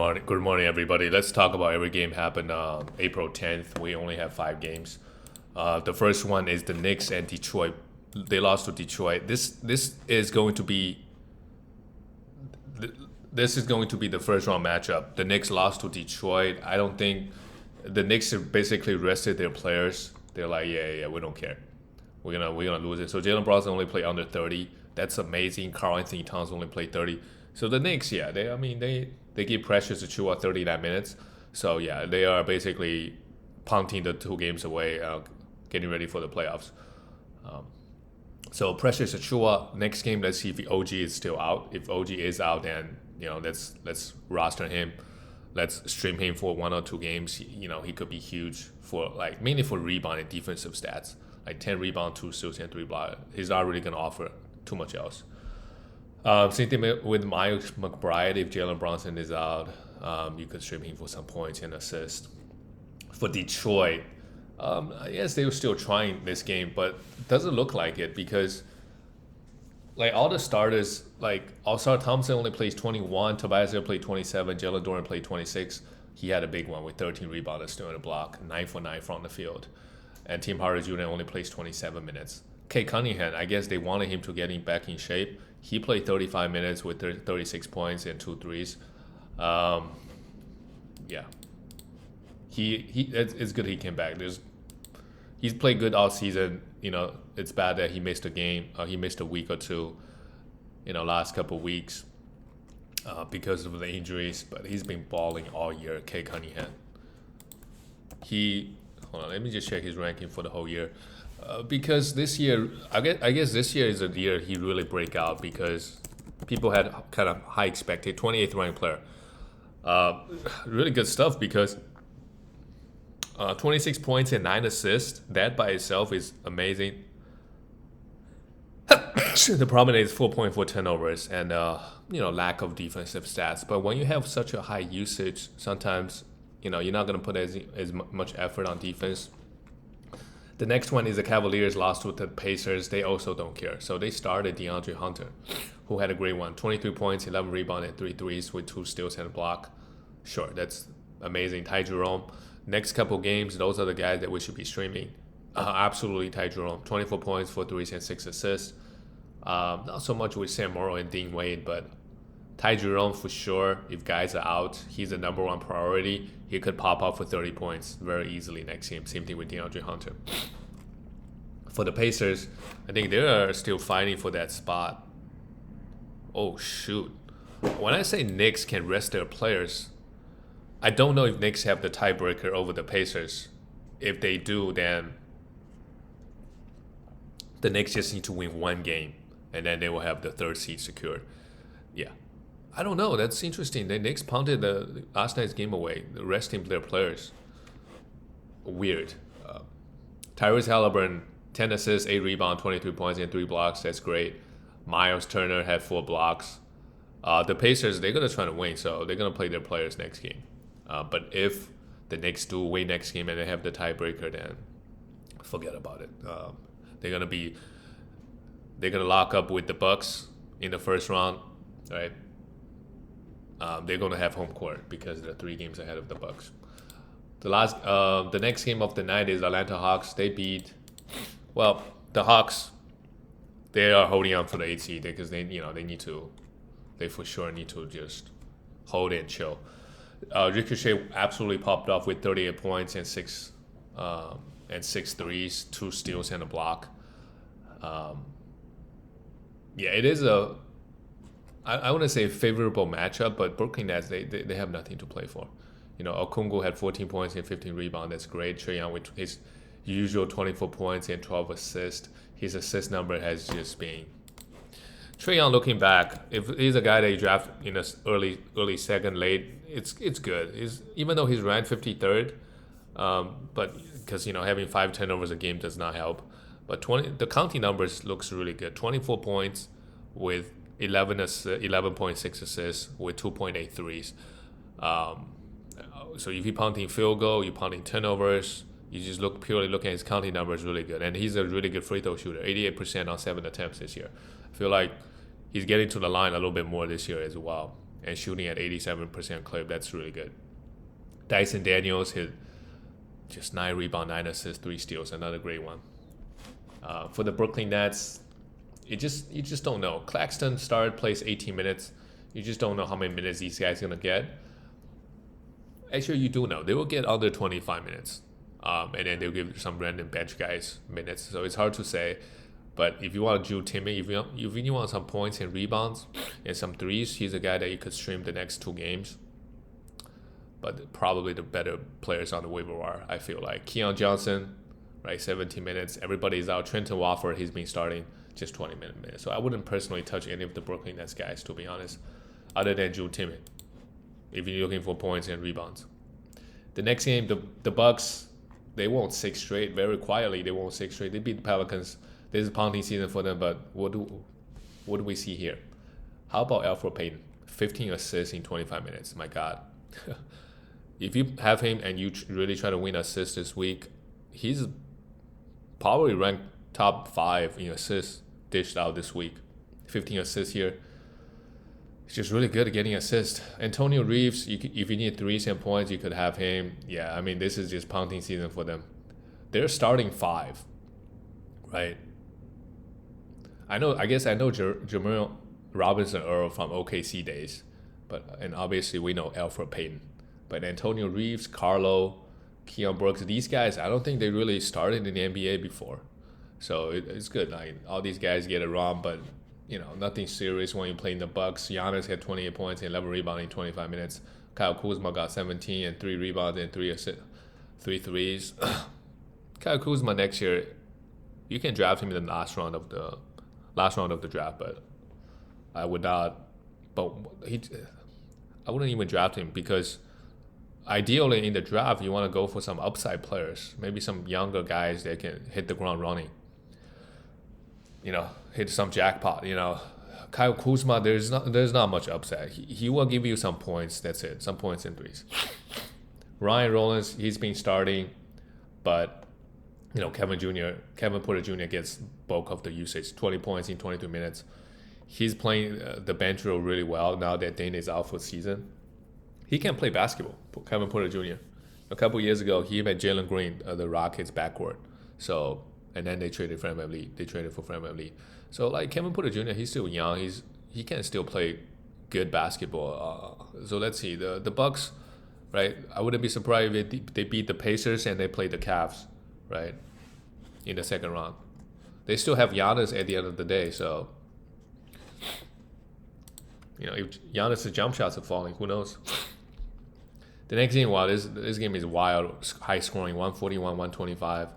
Good morning, everybody. Let's talk about every game happened April 10th. We only have 5 games. The first one is the Knicks and Detroit. They lost to Detroit. This is going to be this is going to be the first round matchup. The Knicks lost to Detroit. I don't think the Knicks have basically rested their players. They're like, yeah, we don't care. We're gonna lose it. So Jalen Brunson only played under 30. That's amazing. Karl Anthony Towns only played 30. So the Knicks, yeah, they give Precious Achiuwa 39 minutes. So yeah, they are basically punting the 2 games away, getting ready for the playoffs. So Precious Achiuwa next game. Let's see if OG is still out. If OG is out, then let's roster him. Let's stream him for 1 or 2 games. He could be huge for like mainly for rebound and defensive stats, like 10 rebound, 2 steals, and 3 blocks. He's not really gonna offer too much else. Same thing with Miles McBride. If Jalen Brunson is out, you could stream him for some points and assists. For Detroit, I guess they were still trying this game, but it doesn't look like it because like all the starters, like All-Star Thompson only plays 21, Tobias Harris played 27, Jalen Duren played 26. He had a big one with 13 rebounds, still in the block, 9 for 9 from the field. And Tim Hardaway Jr. only plays 27 minutes. Kate Cunningham, I guess they wanted him to get him back in shape. He played 35 minutes with 36 points and 2 threes. Yeah, it's good he came back. He's played good all season. It's bad that he missed a game. He missed a week or two. Last couple of weeks because of the injuries. But he's been balling all year. Kate Cunningham. Hold on. Let me just check his ranking for the whole year. Because this year, I guess this year is the year he really break out because people had kind of high expected 28th ranked player. Really good stuff because 26 points and 9 assists. That by itself is amazing. The problem is 4.4 turnovers and lack of defensive stats. But when you have such a high usage, sometimes you're not going to put as much effort on defense. The next one is the Cavaliers lost to the Pacers. They also don't care. So they started DeAndre Hunter, who had a great one. 23 points, 11 rebounds, and 3 threes with 2 steals and a block. Sure, that's amazing. Ty Jerome. Next couple games, those are the guys that we should be streaming. Absolutely, Ty Jerome. 24 points, 4 threes, and 6 assists. Not so much with Sam Morrow and Dean Wade, but Ty Jerome for sure. If guys are out, he's the number one priority. He could pop up for 30 points very easily next game. Same thing with DeAndre Hunter. For the Pacers, I think they are still fighting for that spot. Oh, shoot. When I say Knicks can rest their players, I don't know if Knicks have the tiebreaker over the Pacers. If they do, then the Knicks just need to win 1 game, and then they will have the 3rd seed secured. Yeah. I don't know. That's interesting. The Knicks punted the last night's game away, resting their players. Weird. Tyrese Halliburton, 10 assists, 8 rebounds, 23 points, and 3 blocks. That's great. Miles Turner had 4 blocks. The Pacers, they're going to try to win, so they're going to play their players next game. But if the Knicks do win next game and they have the tiebreaker, then forget about it. They're going to lock up with the Bucks in the first round, right? They're going to have home court because they're 3 games ahead of the Bucks. The next game of the night is Atlanta Hawks. They beat, the Hawks. They are holding on for the 8th seed because they for sure need to just hold and chill. Ricochet absolutely popped off with 38 points and 6 threes, 2 steals and a block. It is I wouldn't say a favorable matchup, but Brooklyn Nets, they have nothing to play for. Okongwu had 14 points and 15 rebounds. That's great. Trae Young with his usual 24 points and 12 assists. His assist number has just been... Trae Young, looking back, if he's a guy that you draft in a early second, late, it's good. Even though he's ranked 53rd, but because having 5 turnovers a game does not help. But the counting numbers looks really good. 24 points with 11.6 assists with 2.8 threes. So if you're punting field goal, you're punting turnovers, you just purely look at his counting numbers, really good. And he's a really good free throw shooter, 88% on 7 attempts this year. I feel like he's getting to the line a little bit more this year as well. and shooting at 87% clip. That's really good. Dyson Daniels hit just 9 rebounds, 9 assists, 3 steals. Another great one. For the Brooklyn Nets, you just don't know. Claxton plays 18 minutes. You just don't know how many minutes these guys are gonna get. Actually, you do know they will get under 25 minutes, and then they'll give some random bench guys minutes. So it's hard to say. But if you want Drew Timme, if you want some points and rebounds and some threes, he's a guy that you could stream the next 2 games. But probably the better players on the waiver wire, I feel like. Keon Johnson, right, 17 minutes. Everybody's out. Trenton Watford, he's been starting just 20 minutes. So I wouldn't personally touch any of the Brooklyn Nets guys, to be honest, other than Drew Timme, if you're looking for points and rebounds. The next game, the Bucks, they won 6 straight. Very quietly, they won 6 straight. They beat the Pelicans. This is punting season for them, but what do we see here? How about Elfrid Payton? 15 assists in 25 minutes. My God. If you have him and you really try to win assists this week, he's probably ranked top 5 in assists dished out this week. 15 assists here. He's just really good at getting assists. Antonio Reeves, if you need 3 and points, you could have him. Yeah, I mean, this is just punting season for them. They're starting 5, right? I guess I know Jameer Robinson-Earl from OKC days, and obviously we know Elfrid Payton. But Antonio Reeves, Carlo, Keon Brooks, these guys, I don't think they really started in the NBA before. So it's good. Like, all these guys get it wrong, but nothing serious when you play in the Bucks. Giannis had 28 points and 11 rebounds in 25 minutes. Kyle Kuzma got 17 and 3 rebounds and 3 threes. Kyle Kuzma next year, you can draft him in the last round of the draft, but I would not. But I wouldn't even draft him, because ideally in the draft you want to go for some upside players, maybe some younger guys that can hit the ground running. Hit some jackpot. Kyle Kuzma, there's not much upside. He will give you some points. That's it. Some points and threes. Ryan Rollins, he's been starting, but Kevin Porter Jr. gets bulk of the usage. 20 points in 22 minutes. He's playing the bench role really well now that Dane is out for the season. He can play basketball, Kevin Porter Jr. A couple years ago, he met Jalen Green, the Rockets backcourt. So, and then they traded for Fred VanVleet. So, like, Kevin Porter Jr., he's still young. He can still play good basketball. So let's see. The Bucks, right? I wouldn't be surprised if they beat the Pacers and they play the Cavs, right, in the second round. They still have Giannis at the end of the day, so if Giannis' jump shots are falling, who knows? The next game, this game is wild, high scoring, 141, 125.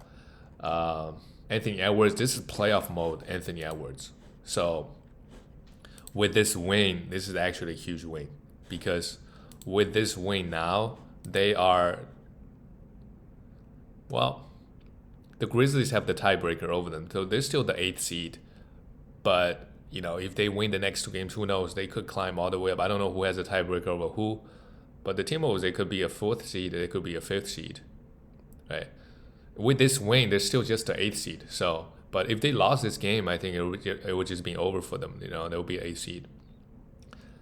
Anthony Edwards, this is playoff mode, Anthony Edwards. So with this win, this is actually a huge win, because with this win now, they are, the Grizzlies have the tiebreaker over them. So they're still the 8th seed. But, if they win the next 2 games, who knows? They could climb all the way up. I don't know who has a tiebreaker over who. But the Timberwolves, they could be a 4th seed. They could be a 5th seed. Right? With this win, they're still just the 8th seed. So, but if they lost this game, I think it would just be over for them. They'll be 8th seed.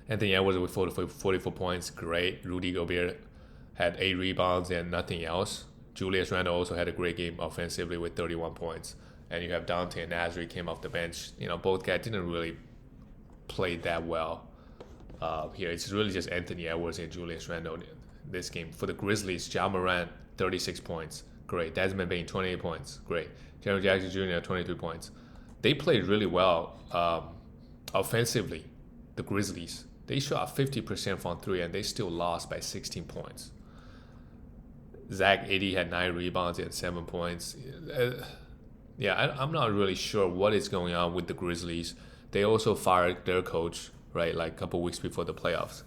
Anthony Edwards with 44 points. Great. Rudy Gobert had 8 rebounds and nothing else. Julius Randle also had a great game offensively with 31 points. And you have Dante and Nasri came off the bench. Both guys didn't really play that well here. It's really just Anthony Edwards and Julius Randle this game. For the Grizzlies, Ja Morant, 36 points. Great. Desmond Bane, 28 points. Great. Jaren Jackson Jr., 23 points. They played really well offensively, the Grizzlies. They shot 50% from 3, and they still lost by 16 points. Zach Edey had 9 rebounds and 7 points. I'm not really sure what is going on with the Grizzlies. They also fired their coach, right, like a couple weeks before the playoffs.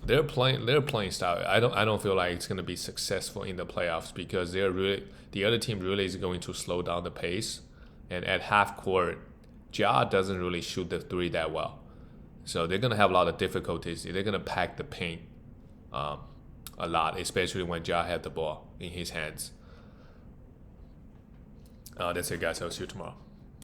Their playing style, I don't feel like it's going to be successful in the playoffs, because the other team really is going to slow down the pace. And at half court, Ja doesn't really shoot the 3 that well. So they're going to have a lot of difficulties. They're going to pack the paint a lot, especially when Ja had the ball in his hands. That's it, guys. I'll see you tomorrow.